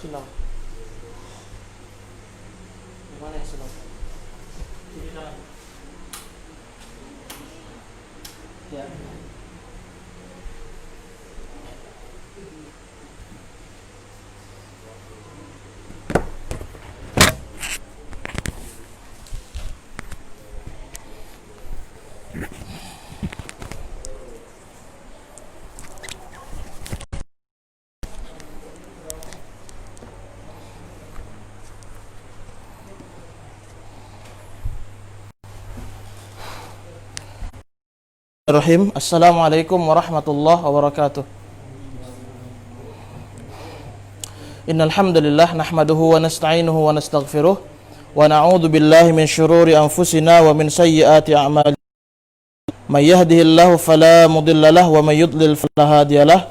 Silau. Mana yang silau? Kiri kanan. Ya. Bismillahirrahmanirrahim. Assalamualaikum warahmatullahi wabarakatuh. Innal hamdalillah nahmaduhu wa nasta'inuhu wa nastaghfiruh wa na'udzu billahi min shururi anfusina wa min sayyiati a'malina. May yahdihillahu fala mudilla lahu wa may yudlil fala hadiyalah.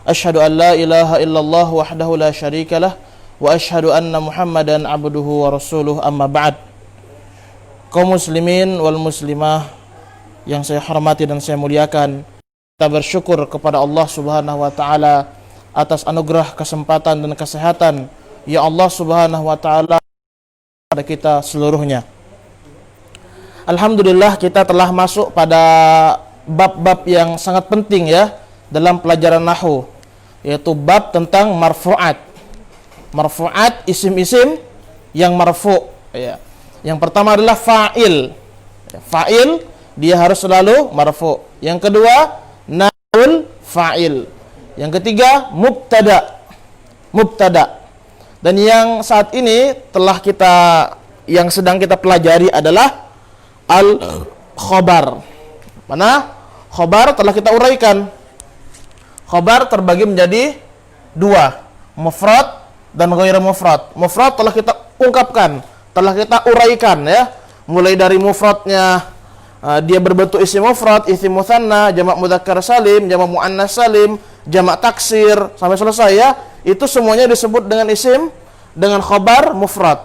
Asyhadu an la ilaha illallah wahdahu la syarika lah wa asyhadu anna Muhammadan abduhu wa rasuluh, amma ba'd. Kaum muslimin wal muslimah yang saya hormati dan saya muliakan, kita bersyukur kepada Allah Subhanahu wa taala atas anugerah kesempatan dan kesehatan ya Allah Subhanahu wa taala pada kita seluruhnya. Alhamdulillah, kita telah masuk pada bab-bab yang sangat penting ya dalam pelajaran nahwu, yaitu bab tentang marfu'at. Marfu'at, isim-isim yang marfu' ya. Yang pertama adalah fa'il. Fa'il dia harus selalu marfu. Yang kedua, naul fa'il. Yang ketiga, mubtada. Mubtada. Dan yang saat ini yang sedang kita pelajari adalah al-khobar. Mana? Khobar telah kita uraikan. Khobar terbagi menjadi dua, mufrad dan ghairu mufrad. Mufrad telah kita ungkapkan, telah kita uraikan ya. Mulai dari mufradnya, dia berbentuk isim mufrad, isim mutsanna, jamak mudzakkar salim, jamak muannas salim, jamak taksir, sampai selesai ya. Itu semuanya disebut dengan isim, dengan khobar mufrad.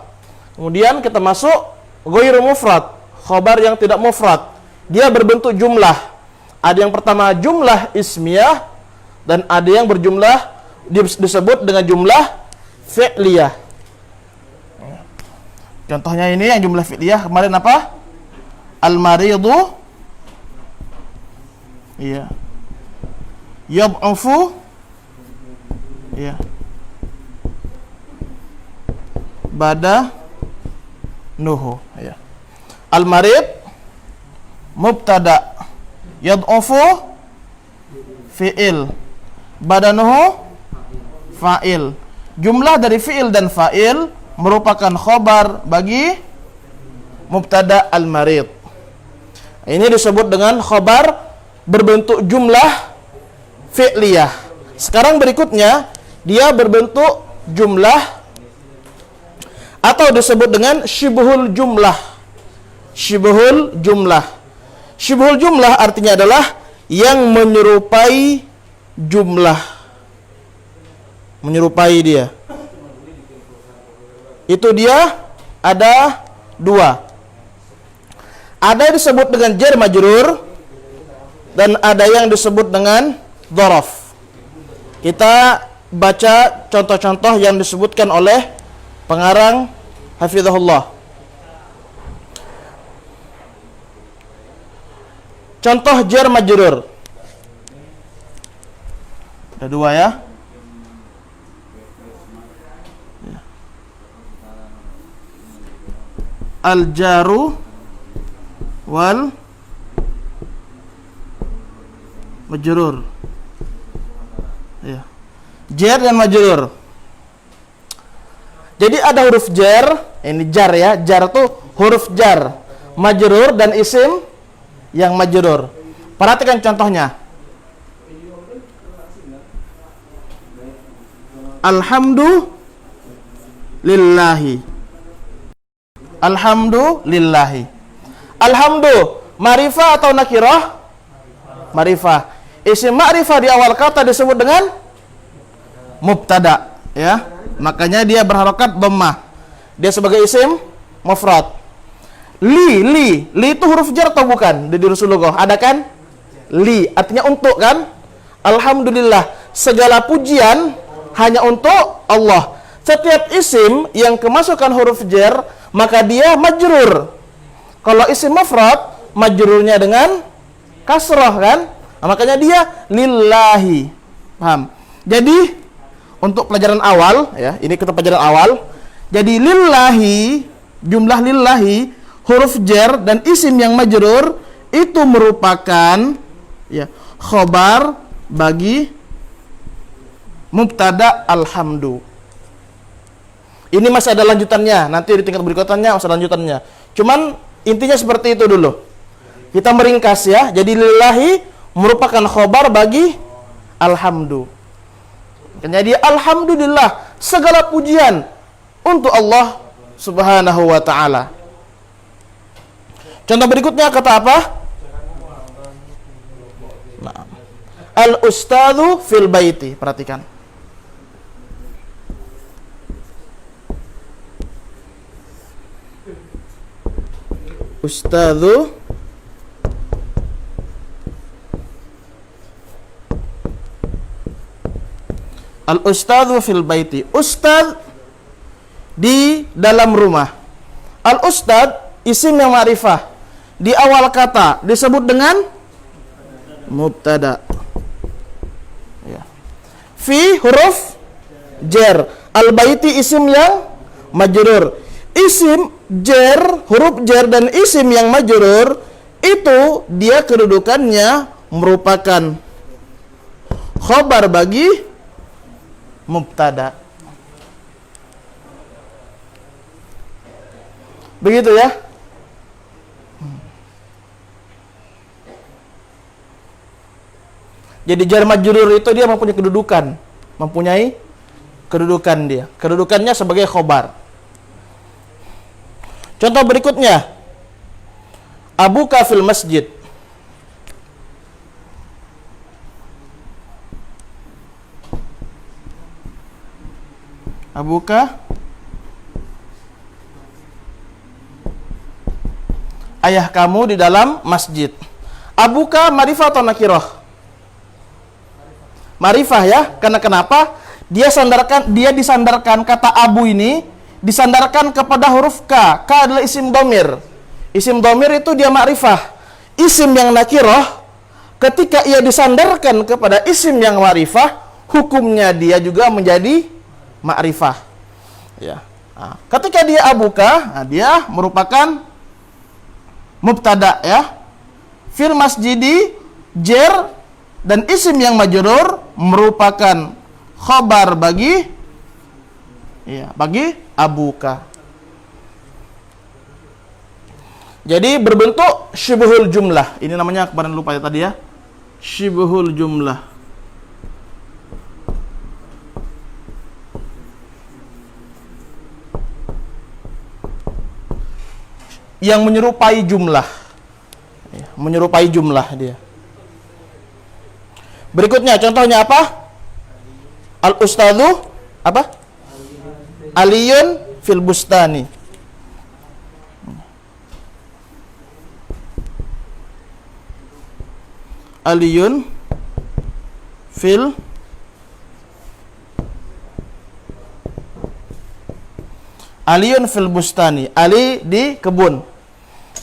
Kemudian kita masuk ghairu mufrad, khobar yang tidak mufrad. Dia berbentuk jumlah. Ada yang pertama jumlah ismiyah dan ada yang berjumlah disebut dengan jumlah fi'liyah. Contohnya ini yang jumlah fi'liyah kemarin apa? Al-maridu, iya, yad'ufu, iya, badanuhu, iya. Al-marid mubtada, yad'ufu fi'il, badanuhu fa'il. Jumlah dari fi'il dan fa'il merupakan khobar bagi mubtada al-marid. Ini disebut dengan khobar berbentuk jumlah fi'liyah. Sekarang berikutnya, dia berbentuk jumlah atau disebut dengan syibhul jumlah. Syibhul jumlah. Syibhul jumlah artinya adalah yang menyerupai jumlah. Menyerupai dia. Itu dia ada dua. Ada yang disebut dengan jar majrur dan ada yang disebut dengan dzaraf. Kita baca contoh-contoh yang disebutkan oleh pengarang hafizahullah. Contoh jar majrur. Ada dua ya. Al-jaru wal majrur. Ya. Jar dan majrur. Jadi ada huruf jar, ini jar ya. Jar itu huruf jar, majrur dan isim yang majrur. Perhatikan contohnya. Alhamdulillahi. Alhamdulillahi. Alhamdu, ma'rifah atau nakirah? Ma'rifah. Isim ma'rifah di awal kata disebut dengan mubtada, ya. Makanya dia berharokat dhammah. Dia sebagai isim mufrad. Li itu huruf jar atau bukan? Di Rasulullah ada kan? Li, artinya untuk kan? Alhamdulillah, segala pujian hanya untuk Allah. Setiap isim yang kemasukan huruf jar, maka dia majrur. Kalau isim mufrad, majrurnya dengan kasroh kan? Nah, makanya dia lillahi. Paham? Jadi untuk pelajaran awal ya, ini kita pelajaran awal. Jadi lillahi, jumlah lillahi, huruf jar dan isim yang majrur itu merupakan ya khobar bagi mubtada alhamdu. Ini masih ada lanjutannya, nanti di tingkat berikutnya masih ada lanjutannya. Cuman intinya seperti itu dulu. Kita meringkas ya. Jadi lillahi merupakan khobar bagi alhamdu. Jadi alhamdulillah, segala pujian untuk Allah Subhanahu wa taala. Contoh berikutnya kata apa? Nah. Al-ustadzu fil baiti. Perhatikan. Ustadzu Al-ustadzu fil baiti. Ustadz di dalam rumah. Al-ustadz isim yang ma'rifah. Di awal kata disebut dengan mubtada. Ya. Fi huruf jar. Al-baiti isim yang majrur. Isim jar, huruf jar dan isim yang majrur itu dia kedudukannya merupakan khobar bagi mubtada. Begitu ya. Jadi jar majrur itu dia mempunyai kedudukan dia. Kedudukannya sebagai khobar. Contoh berikutnya, abuka fil masjid. Abuka, ayah kamu di dalam masjid. Abuka marifah atau nakirah? Marifah ya, karena kenapa? Dia disandarkan kata abu ini disandarkan kepada huruf K. K adalah isim domir. Isim domir itu dia ma'rifah. Isim yang nakirah, ketika ia disandarkan kepada isim yang ma'rifah, hukumnya dia juga menjadi ma'rifah. Ya. Nah, ketika dia abuka, nah dia merupakan mubtada ya. Fil masjidi jar dan isim yang majrur merupakan khobar bagi abuka. Jadi berbentuk syibhul jumlah. Ini namanya kemarin lupa ya tadi ya. Syibhul jumlah. Yang menyerupai jumlah. Ya, menyerupai jumlah dia. Berikutnya contohnya apa? Al-ustadzu apa? Aliyun fil bustani. Aliyun fil bustani. Ali di kebun.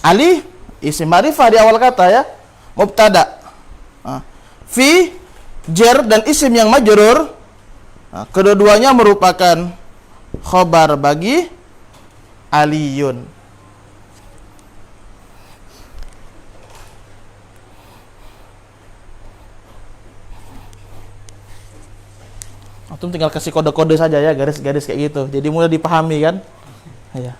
Ali isim ma'rifah di awal kata ya. Mubtada. Fi jar dan isim yang majrur. Kedua-duanya merupakan khobar bagi aliyun. Antum tinggal kasih kode-kode saja ya, garis-garis kayak gitu. Jadi mudah dipahami kan? Ya.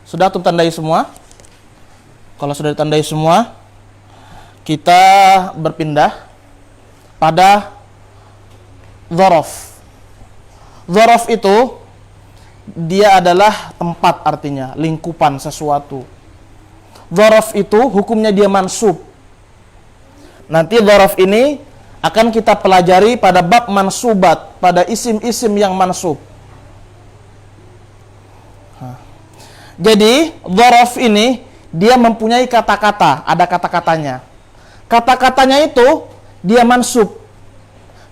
Sudah antum tandai semua? Kalau sudah ditandai semua, kita berpindah pada dzaraf. Dzaraf itu dia adalah tempat, artinya lingkupan sesuatu. Dzaraf itu hukumnya dia mansub. Nanti dzaraf ini akan kita pelajari pada bab mansubat, pada isim-isim yang mansub. Jadi, dhorof ini dia mempunyai kata-kata, ada kata-katanya. Kata-katanya itu dia mansub.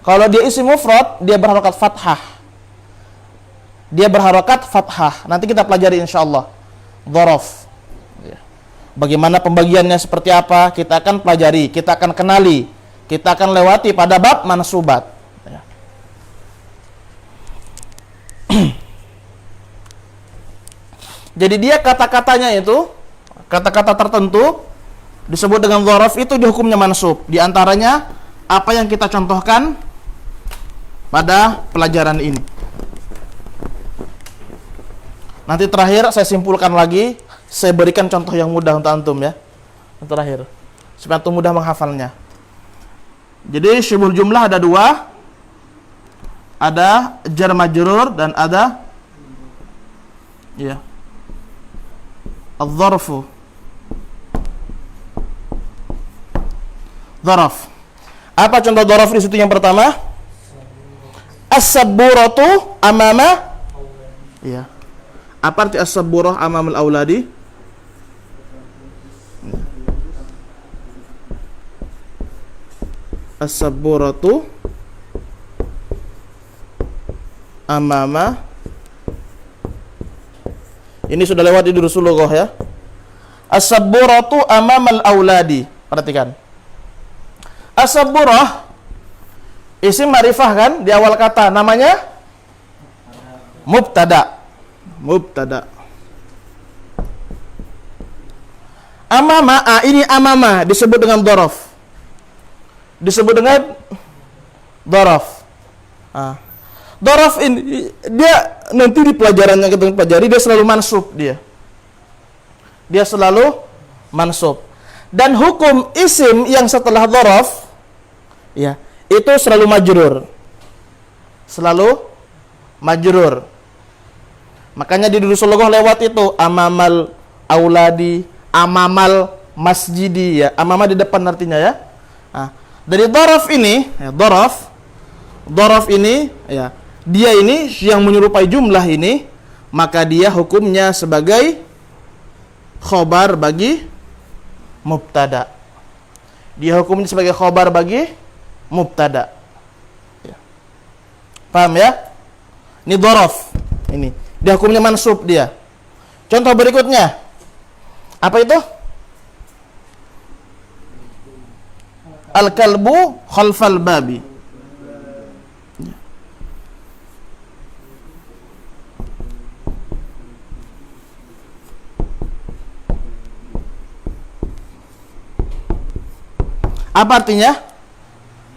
Kalau dia isim mufrad, dia berharokat fathah. Dia berharokat fathah. Nanti kita pelajari insyaallah. Dhorof. Bagaimana pembagiannya seperti apa, kita akan pelajari, kita akan kenali, kita akan lewati pada bab mansubat. Jadi dia kata-katanya itu, kata-kata tertentu disebut dengan dhorof, itu di hukumnya mansub. Di antaranya apa yang kita contohkan pada pelajaran ini. Nanti terakhir saya simpulkan lagi, saya berikan contoh yang mudah untuk antum ya. Yang terakhir, supaya antum mudah menghafalnya. Jadi syibhul jumlah ada dua, ada jar majrur dan ada ya adz-dzarfu. Dzaraf. Apa contoh dzaraf di situ yang pertama? As-sabburatu amama, ya. Apa arti as-sabburah amamal auladi? As-sabburatu amama. Ini sudah lewat di durusul lughah ya. As-sabburatu amamal auladi. Perhatikan. As-sabburah isim ma'rifah kan di awal kata, namanya mubtada. Mubtada. Amama, ini amama disebut dengan dhorof. Disebut dengan dhorof. Dhorof ini dia nanti di pelajaran yang kita pelajari dia selalu mansub dia. Dia selalu mansub. Dan hukum isim yang setelah dhorof ya, itu selalu majrur. Selalu majrur. Makanya di durusul lughah lewat itu amamal auladi, amamal masjidi ya. Amama di depan artinya ya. Dari dhorof ini, ya, dhorof ini ya, dia ini yang menyerupai jumlah ini, maka dia hukumnya sebagai khobar bagi mubtada. Dia hukumnya sebagai khobar bagi mubtada. Ya. Paham ya? Ini dhorof. Ini dia hukumnya mansub dia. Contoh berikutnya. Apa itu? Al-kalbu khalfal babi. Apa artinya?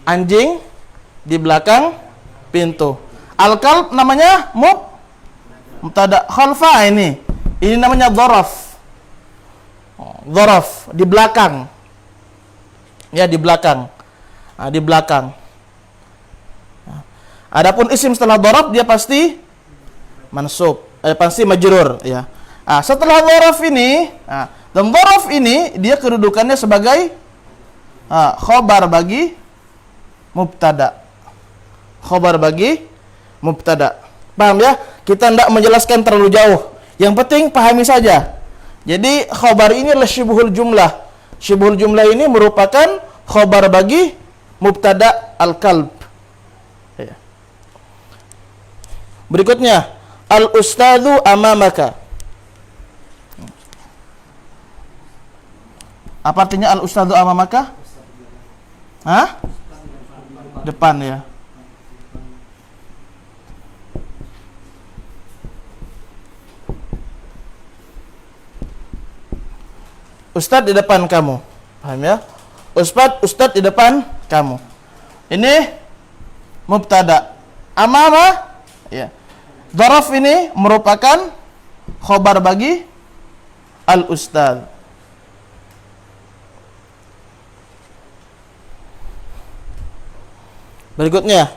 Anjing di belakang pintu. Al-kalb namanya mubtada, khalfa ini namanya dhorof. Dhorof di belakang. Ya, di belakang. Di belakang. Adapun isim setelah dhorof dia pasti mansub, pasti majrur ya. Setelah dhorof ini, dan dhorof ini dia kedudukannya sebagai khobar bagi mubtada. Khobar bagi mubtada. Paham ya? Kita tidak menjelaskan terlalu jauh. Yang penting pahami saja. Jadi khobar ini adalah syibhul jumlah. Syibhul jumlah ini merupakan khobar bagi mubtada al-kalb. Ya. Berikutnya, al-ustadzu amamaka. Apa artinya al-ustadzu amamaka? Depan ya. Ustadz di depan kamu. Paham ya? Ustadz di depan kamu. Ini mubtada. Amama ya. Dhorof ini merupakan khobar bagi al-ustadz. Berikutnya,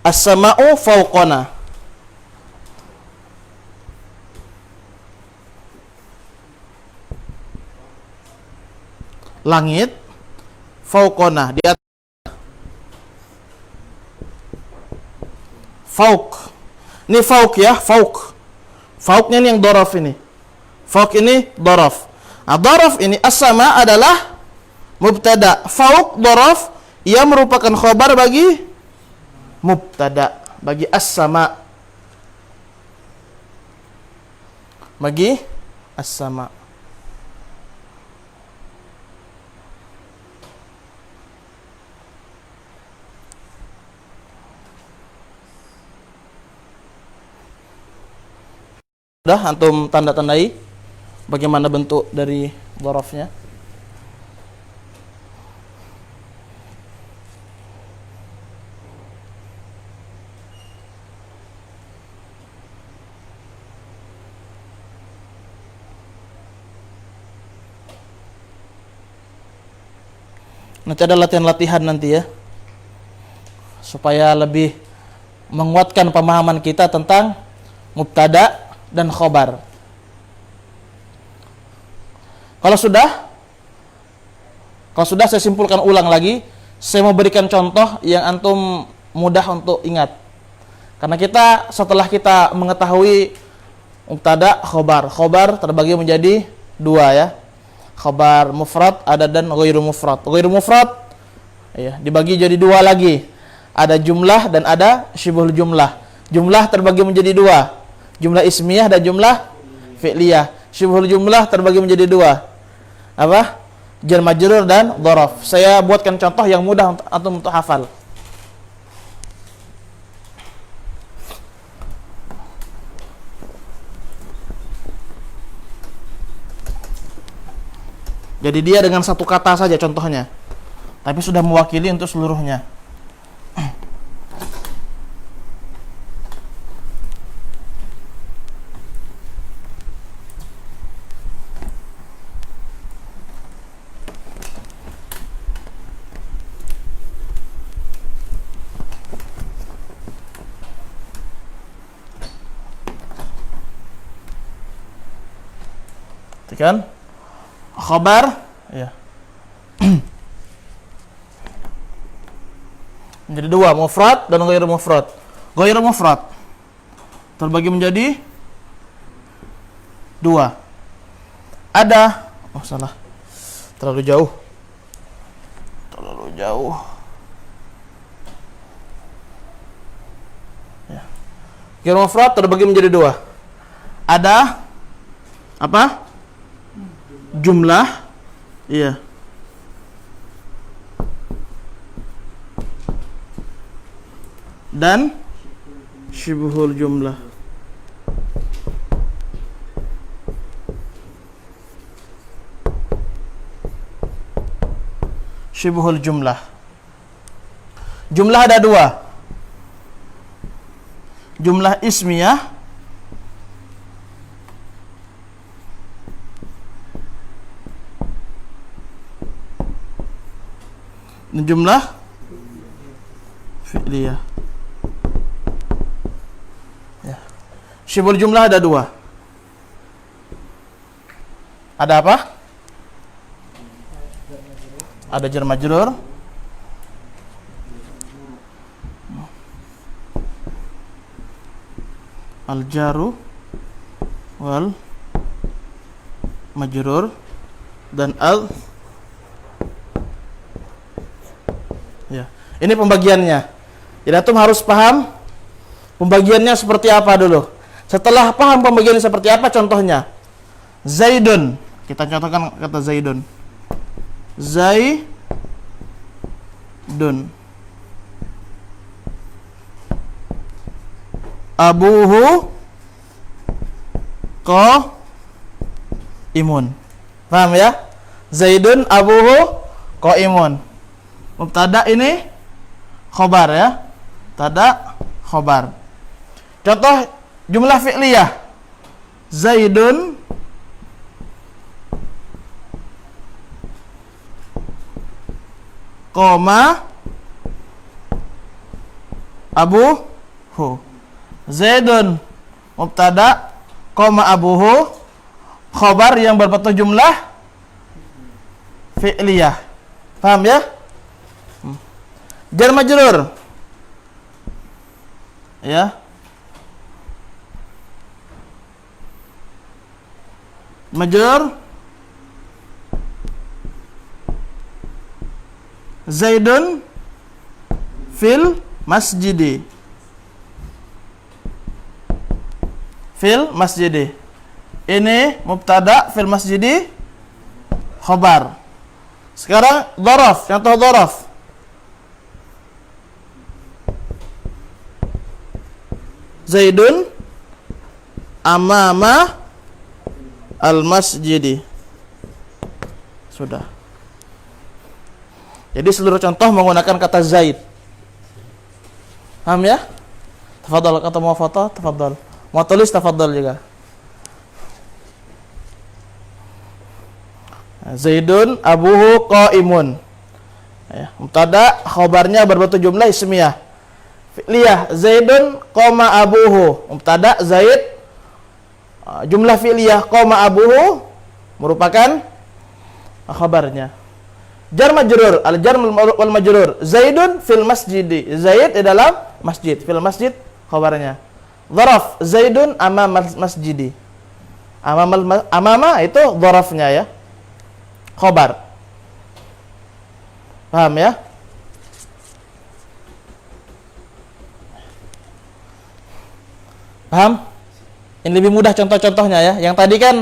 as-sama'u fawqana. Langit fauqona, di atas. Fauq. Ini fauq ya, fauq. Fauqnya ini yang dhorof ini. Fauq ini dhorof. Nah, dhorof ini as-sama adalah mubtada. Fauq dhorof, ia merupakan khobar bagi mubtada, bagi as-sama. Bagi as-sama. Sudah antum tanda-tandai bagaimana bentuk dari dhorofnya? Nanti ada latihan-latihan nanti ya, supaya lebih menguatkan pemahaman kita tentang mubtada dan khobar. Kalau sudah saya simpulkan ulang lagi. Saya mau berikan contoh yang antum mudah untuk ingat. Karena setelah kita mengetahui mubtada, khobar terbagi menjadi dua ya. Khobar mufrad ada dan ghairu mufrad. Ghairu mufrad ya, dibagi jadi dua lagi. Ada jumlah dan ada syibhul jumlah. Jumlah terbagi menjadi dua. Jumlah ismiyah dan jumlah fi'liyah. Syibhul jumlah terbagi menjadi dua. Apa? Jar majrur dan dhorof. Saya buatkan contoh yang mudah untuk hafal. Jadi dia dengan satu kata saja contohnya, tapi sudah mewakili untuk seluruhnya. Kan? Khabar ya. Menjadi dua, mufrad dan ghairu mufrad. Ghairu mufrad terbagi menjadi dua. Ada, salah. Terlalu jauh. Ya. Ghairu mufrad terbagi menjadi dua. Ada apa? Jumlah, iya. Dan syibhul jumlah. Syibhul jumlah. Jumlah ada dua. Jumlah ismiyah jumlah fi'liyah. Ya. Syibhul jumlah ada dua. Ada apa? Ada jar majrur, al jaru wal majrur, dan al. Ya. Ini pembagiannya. Jadi antum harus paham pembagiannya seperti apa dulu. Setelah paham pembagiannya seperti apa, contohnya Zaidun. Kita contohkan kata Zaidun. Zaidun. Abuhu qaimun. Paham ya? Zaidun abuhu qaimun. Mubtada ini khobar ya. Mubtada khobar. Contoh jumlah fi'liyah. Zaidun koma abuhu. Zaidun mubtada koma abuhu khobar yang berbentuk jumlah fi'liyah. Paham ya? Jar majrur. Ya. Majrur Zaidun fil masjidi. Fil masjidi. Ini mubtada fil masjidi khabar. Sekarang dzaraf, contoh dzaraf. Zaidun amama al-masjidi. Sudah. Jadi seluruh contoh menggunakan kata Zaid. Paham ya? Tafadhal, kata mau foto, tafadhal. Mau tulis, tafadhal juga. Zaidun abuhu qaimun. Ya, mubtada khabarnya berbentuk jumlah ismiyah. Fi'liyah Zaidun qama abuhu. Mubtada Zaid, jumlah fi'liyah qama abuhu merupakan khabarnya. Jar majrur, al jar wal majrur. Zaidun fil masjidi. Zaid di dalam masjid. Fil masjid khabarnya. Dzaraf Zaidun amama masjidi. Amama itu dzarafnya ya. Khabar. Paham ya? Paham? Ini lebih mudah contoh-contohnya ya. Yang tadi kan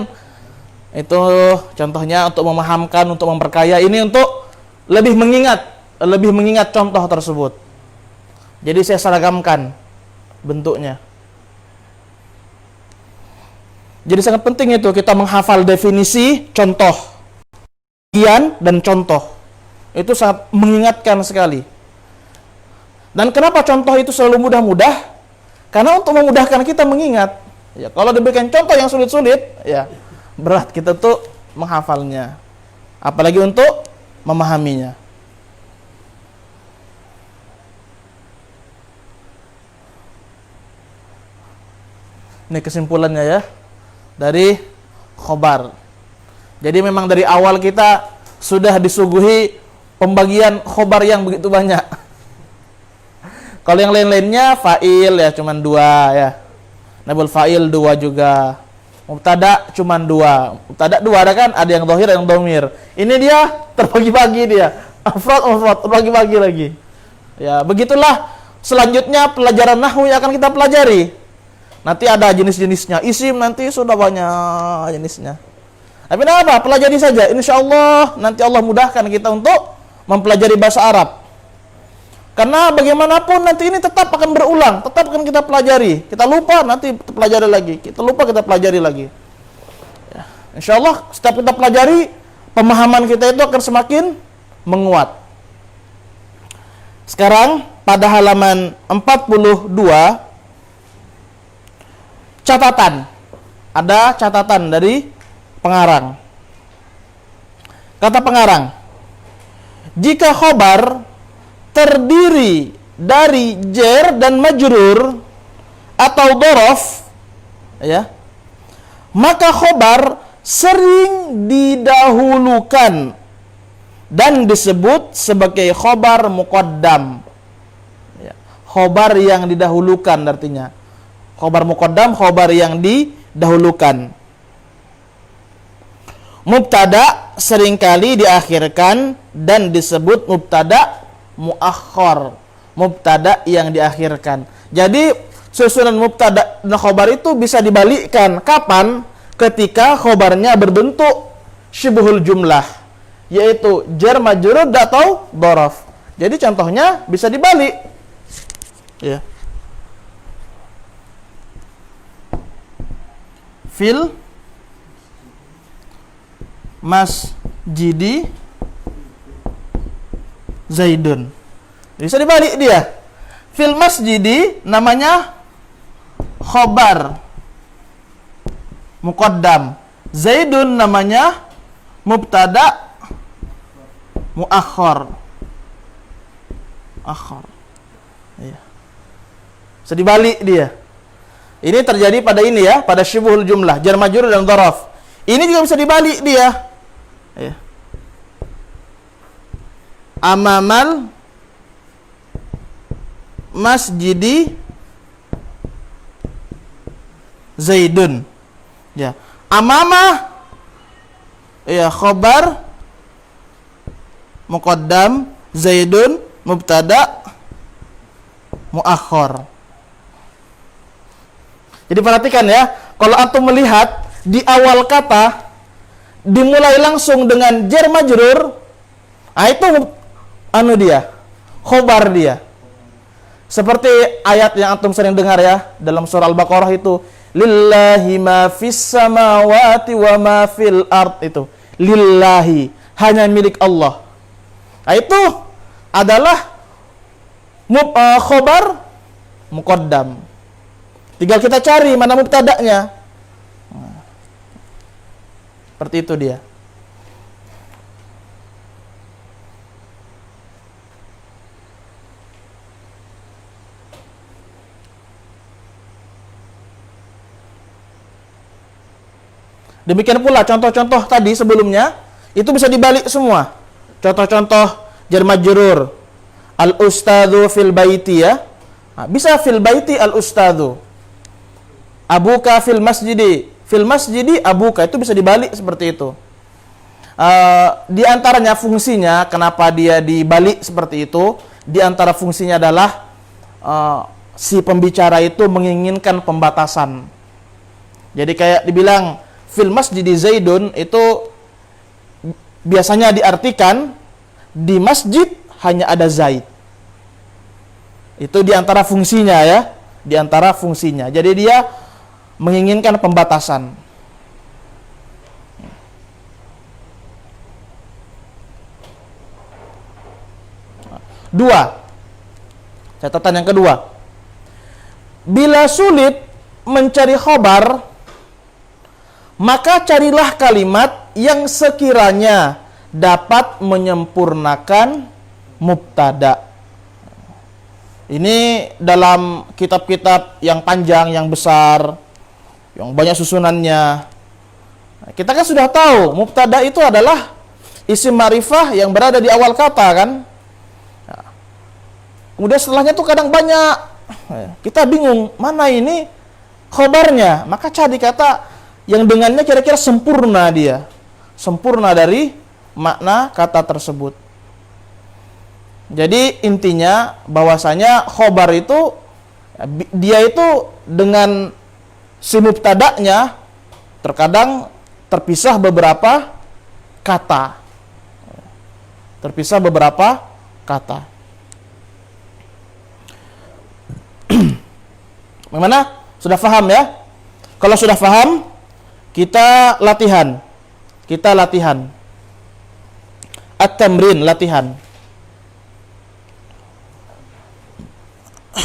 itu contohnya untuk memahamkan, untuk memperkaya. Ini untuk lebih mengingat contoh tersebut. Jadi saya seragamkan bentuknya. Jadi sangat penting itu kita menghafal definisi, contoh, bagian dan contoh. Itu sangat mengingatkan sekali. Dan kenapa contoh itu selalu mudah-mudah? Karena untuk memudahkan kita mengingat. Ya, kalau diberikan contoh yang sulit-sulit, ya berat kita tuh menghafalnya. Apalagi untuk memahaminya. Ini kesimpulannya ya dari khobar. Jadi memang dari awal kita sudah disuguhi pembagian khobar yang begitu banyak. Kalau yang lain-lainnya fa'il ya cuman 2 ya. Naibul fa'il 2 juga. Mubtada cuman 2. Mubtada 2 ada kan? Ada yang dhahir, ada yang dhamir. Ini dia terbagi-bagi dia. Afrad terbagi-bagi lagi. Ya, begitulah selanjutnya pelajaran nahwu yang akan kita pelajari. Nanti ada jenis-jenisnya. Isim nanti sudah banyak jenisnya. Tapi apa? Pelajari saja. Insyaallah nanti Allah mudahkan kita untuk mempelajari bahasa Arab. Karena bagaimanapun nanti ini tetap akan berulang, tetap akan kita pelajari. Kita lupa nanti pelajari lagi. Kita lupa kita pelajari lagi. Ya, insyaallah setiap kita pelajari, pemahaman kita itu akan semakin menguat. Sekarang pada halaman 42 catatan. Ada catatan dari pengarang. Kata pengarang, jika khobar terdiri dari jar dan majrur atau dhorof, ya, maka khobar sering didahulukan dan disebut sebagai khobar muqaddam. Ya, khobar yang didahulukan artinya. Khobar muqaddam, khobar yang didahulukan. Mubtada seringkali diakhirkan dan disebut mubtada muakhkhar, mubtada yang diakhirkan. Jadi susunan mubtada dan khobar itu bisa dibalikkan. Kapan? Ketika khobarnya berbentuk syibhul jumlah, yaitu jar majrur atau dhorof. Jadi contohnya bisa dibalik. Ya. Fil masjidi Zaidun. Bisa dibalik dia. Fil masjidi namanya khobar muqaddam. Zaidun namanya mubtada muakhkhar. Akhar. Iya. Bisa dibalik dia. Ini terjadi pada ini ya, pada syibhul jumlah, jar majrur dan dhorof. Ini juga bisa dibalik dia. Ya. Amamal masjidi Zaidun. Ya. Amama ya khobar muqaddam, Zaidun mubtada muakhar. Jadi perhatikan ya, kalau antum melihat di awal kata dimulai langsung dengan jar majrur, itu dia, khobar dia. Seperti ayat yang antum sering dengar ya dalam surah Al-Baqarah itu, lillahi ma fis samawati wa ma fil ard, itu lillahi, hanya milik Allah. Itu adalah khobar muqaddam. Tinggal kita cari mana mubtada'nya. Seperti itu dia. Demikian pula contoh-contoh tadi sebelumnya itu bisa dibalik semua. Contoh-contoh jar majrur, al ustadzu fil baiti ya. Bisa fil baiti al ustadzu. Abuka fil masjidi abuka, itu bisa dibalik seperti itu. Di antaranya fungsinya kenapa dia dibalik seperti itu, di antara fungsinya adalah si pembicara itu menginginkan pembatasan. Jadi kayak dibilang fil masjidi Zaidun, itu biasanya diartikan di masjid hanya ada Zaid. Itu di antara fungsinya ya, di antara fungsinya. Jadi dia menginginkan pembatasan. Dua, catatan yang kedua, bila sulit mencari khobar, maka carilah kalimat yang sekiranya dapat menyempurnakan mubtada. Ini dalam kitab-kitab yang panjang, yang besar, yang banyak susunannya. Kita kan sudah tahu mubtada itu adalah isim ma'rifah yang berada di awal kata kan. Kemudian setelahnya tuh kadang banyak. Kita bingung mana ini khobarnya. Maka cari kata yang dengannya kira-kira sempurna dia. Sempurna dari makna kata tersebut. Jadi intinya bahwasanya khobar itu dia itu dengan si mubtada'nya terkadang terpisah beberapa kata. Terpisah beberapa kata. Bagaimana? Sudah paham ya? Kalau sudah paham, kita latihan. Kita latihan. At-tamrin, latihan.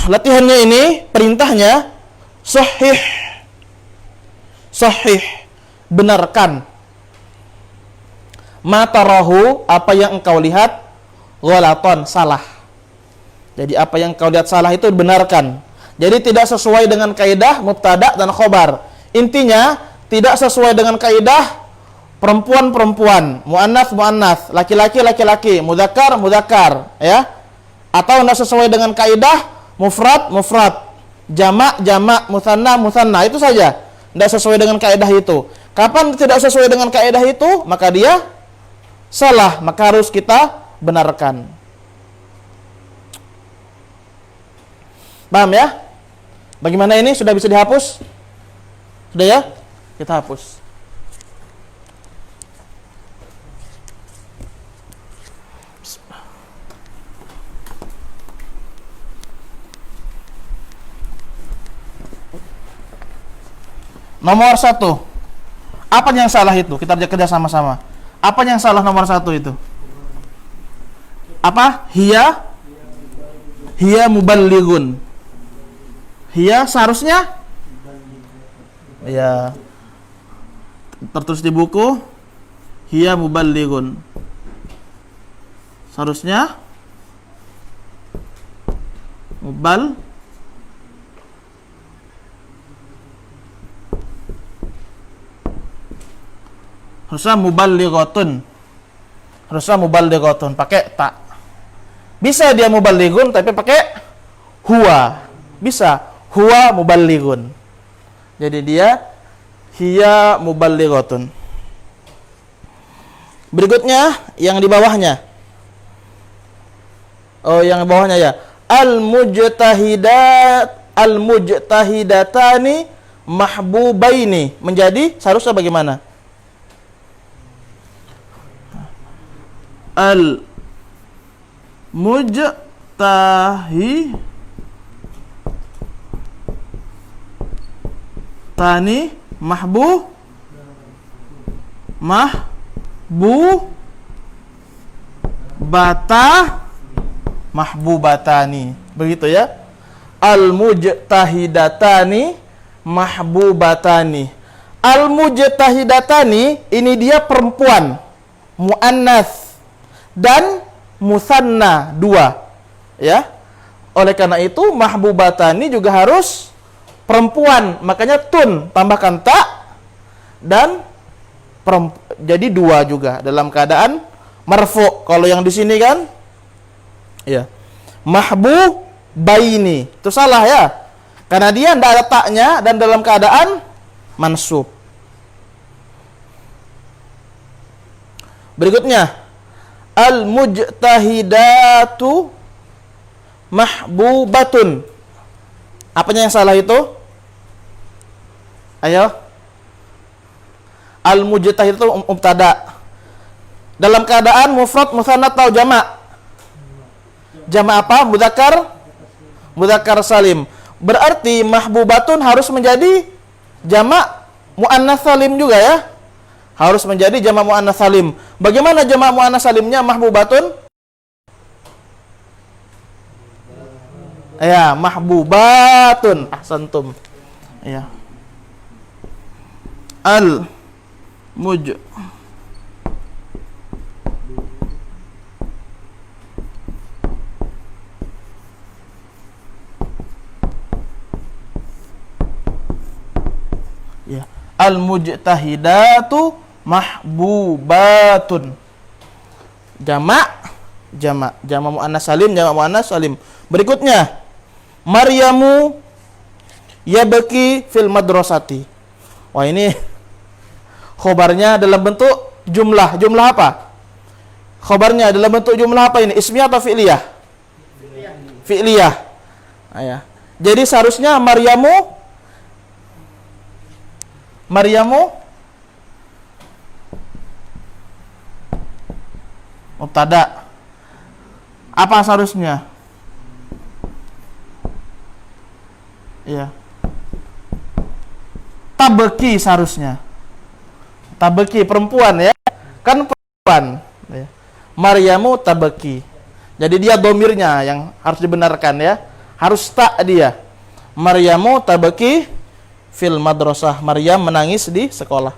Latihannya ini, perintahnya sahih. Sahih, benarkan. Matarahu, apa yang engkau lihat, ghalaton, salah. Jadi apa yang engkau lihat salah itu benarkan. Jadi tidak sesuai dengan kaidah mubtada dan khobar. Intinya tidak sesuai dengan kaidah perempuan-perempuan, muannats, laki-laki, laki-laki, mudzakkar, ya. Atau tidak sesuai dengan kaidah mufrad, jamak, mutsanna, itu saja. Tidak sesuai dengan kaidah itu. Kapan tidak sesuai dengan kaidah itu, maka dia salah, maka harus kita benarkan. Paham ya? Bagaimana ini? Sudah bisa dihapus? Sudah ya? Kita hapus. Nomor 1. Apa yang salah itu? Kita kerja sama-sama. Apa yang salah nomor 1 itu? Apa? Hiya muballighun. Hiya seharusnya ya tertulis di buku hiya muballighun. Seharusnya harusnya muballighatun pakai tak. Bisa dia muballighun tapi pakai huwa. Bisa huwa muballighun. Jadi dia hiya muballighatun. Berikutnya yang di bawahnya. Oh, yang di bawahnya ya. Al-mujtahidatani mahbubaini. Menjadi seharusnya bagaimana? Mahbubatani mahbubatani. Begitu ya. Al-mujtahidatani mahbubatani. Al-mujtahidatani ini dia perempuan, muannats dan musanna, dua. Ya. Oleh karena itu mahbubatani juga harus perempuan, makanya tun tambahkan ta dan jadi dua juga dalam keadaan marfu. Kalau yang di sini kan ya mahbubaini, itu salah ya, karena dia tidak ada taknya dan dalam keadaan mansub. Berikutnya al-mujtahidatu mahbubatun. Apanya yang salah itu? Ayo. Al-mujtahid itu mubtada. Dalam keadaan mufrad, musanna atau jamak? Jamak apa? Mudzakkar salim. Berarti mahbubatun harus menjadi jamak muannats salim juga ya. Harus menjadi jamak muannats salim. Bagaimana jamak muannats salimnya mahbubatun? Ya, mahbubatun. Ahsantum. Ya. Al-mujtahidatu mahbubatun. Jamak muannats salim. Berikutnya Maryamu yabki fil madrasati. Wah, ini khobarnya dalam bentuk jumlah. Jumlah apa? Khobarnya dalam bentuk jumlah apa ini? Ismiyah atau fi'liyah? Fi'liyah. Nah, ya. Jadi seharusnya Maryamu mubtada. Apa seharusnya? Ya. Tabeki seharusnya. Tabeki perempuan ya. Kan perempuan ya. Maryamu tabeki. Jadi dia domirnya yang harus dibenarkan ya. Harus tak dia. Maryamu tabeki fil madrasah. Maryam menangis di sekolah.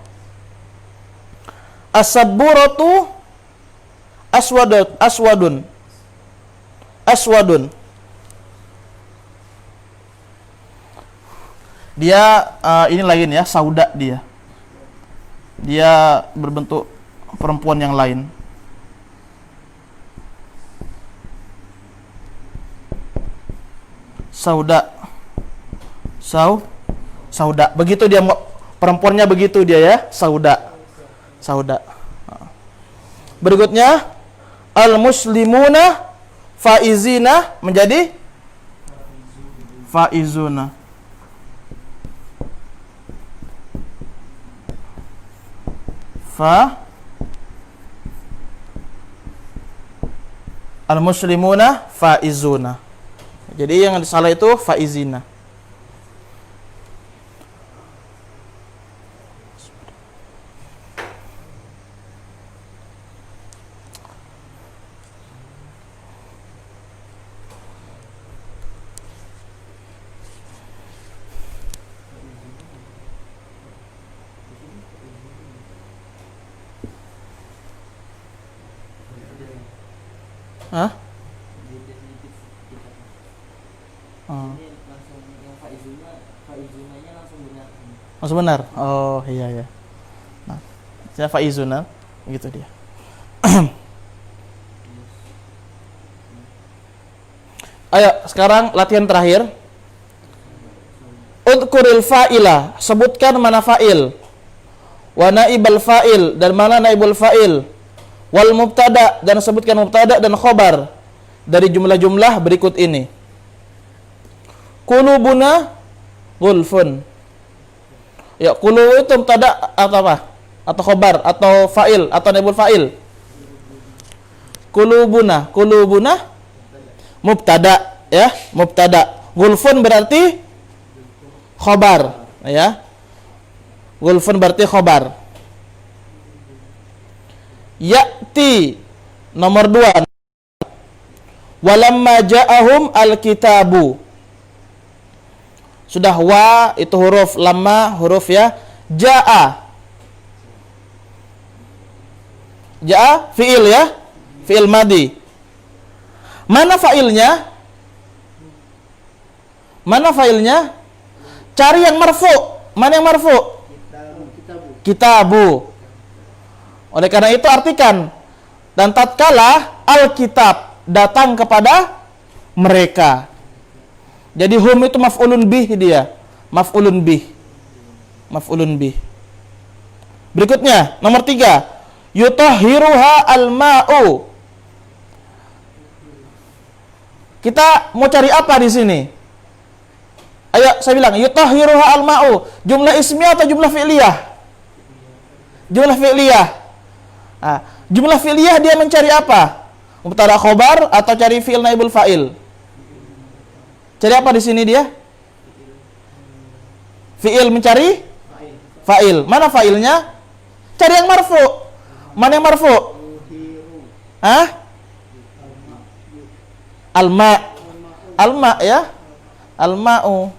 As-sabburatu aswadun. Dia ini lain ya, sauda dia. Dia berbentuk perempuan yang lain. Sauda. Begitu dia perempuannya, begitu dia ya, sauda. Berikutnya al-muslimuna faizina menjadi faizuna. Al-muslimuna faizuna. Jadi yang salah itu faizina. Hah? Langsung benar. Oh iya. Nah, saya faizuna, gitu dia. Ayo, sekarang latihan terakhir. Udkuril fa'ila, sebutkan mana fa'il. Wa naibal fa'il, dan mana naibul fa'il. Wal mubtada, dan sebutkan mubtada dan khobar dari jumlah-jumlah berikut ini. Qulubuna gulfun. Ya, qulu itu mubtada atau apa? Atau khobar, atau fa'il, atau naibul fa'il. Qulubuna mubtada, ya, mubtada. Gulfun berarti khobar, ya. Gulfun berarti khobar. Ya'ti nomor 2. Walamma ja'ahum alkitabu. Sudah wa itu huruf, lamma huruf, ya. Ja'a fi'il, ya. Fi'il madi. Mana fa'ilnya? Mana fa'ilnya? Cari yang marfu. Mana yang marfu? Kitabu. Oleh karena itu artikan, dan tatkala alkitab datang kepada mereka. Jadi hum itu maf'ulun bih dia. Maf'ulun bih. Berikutnya, nomor 3. Yutahhiruha al-ma'u. Kita mau cari apa di sini? Ayo, saya bilang yutahhiruha al-ma'u. Jumlah ismiyah atau jumlah fi'liyah? Jumlah fi'liyah. Nah, jumlah fi'liyah dia mencari apa? Mubtada khobar atau cari fi'il naibul fa'il? Cari apa di sini dia? Fi'il mencari fa'il. Mana fa'ilnya? Cari yang marfu. Mana yang marfu? Hah? Alma, ya. Alma'u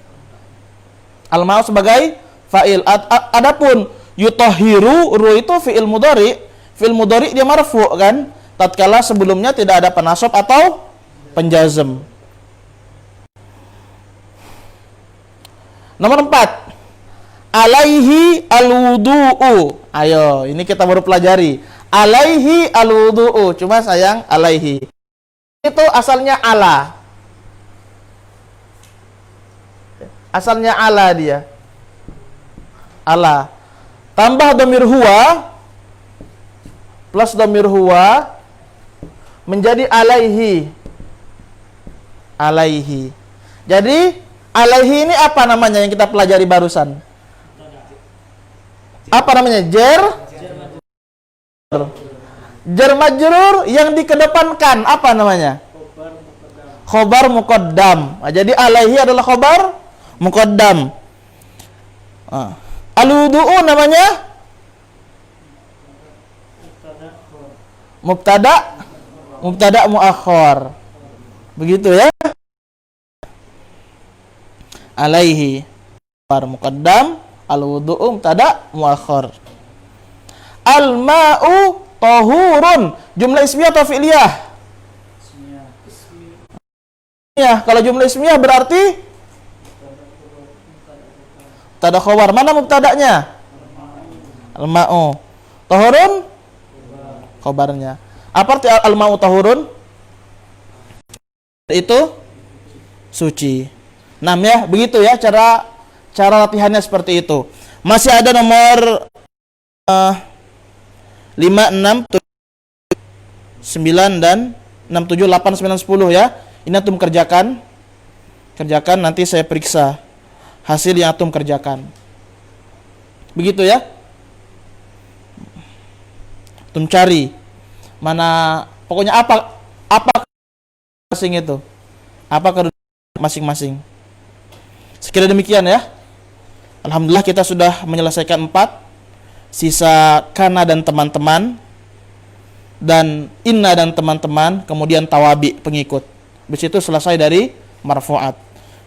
sebagai fa'il. Adapun yutahhiru, ru itu fi'il mudhari. Fi'il mudhari dia marfu, kan? Tatkala sebelumnya tidak ada penasab atau penjazm. Nomor 4. Alaihi alwudu'u. Ayo, ini kita baru pelajari. Alaihi alwudu'u. Cuma sayang alaihi itu asalnya ala. Asalnya ala dia. Ala. Tambah dhamir huwa plus dhamir huwa menjadi alaihi. Alaihi. Jadi alaihi ini apa namanya yang kita pelajari barusan? Apa namanya? Jar majrur yang dikedepankan apa namanya? Khobar muqaddam. Nah, jadi alaihi adalah khobar muqaddam. Al-wudu'u namanya mubtada muakhar. Begitu, ya. Alaihi khobar muqaddam, al-wudu'u mubtada muakhar. Al-ma'u tahurun. Jumlah ismiyah atau fi'liyah? Ismiyah. Kalau jumlah ismiyah berarti mubtada khobar. Mana mubtadanya? Al-ma'u. Tahurun khobarnya. Apa arti al-ma'u tahurun? Itu suci. Ya, begitu ya cara latihannya seperti itu. Masih ada nomor 5, 6, 9 dan 6, 7, 8, 9, 10 ya. Ini antum kerjakan. Nanti saya periksa hasil yang antum kerjakan. Begitu ya. Antum cari mana, pokoknya apa masing itu. Apa masing-masing. Sekira demikian ya. Alhamdulillah kita sudah menyelesaikan 4. Sisa kana dan teman-teman, dan inna dan teman-teman, kemudian tawabi pengikut. Habis itu selesai dari marfu'at.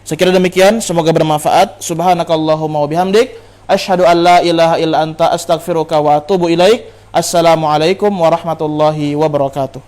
Sekira demikian, semoga bermanfaat. Subhanakallahumma wa bihamdik, asyhadu an la ilaha illa anta, astaghfiruka wa atubu ilaik. Assalamualaikum warahmatullahi wabarakatuh.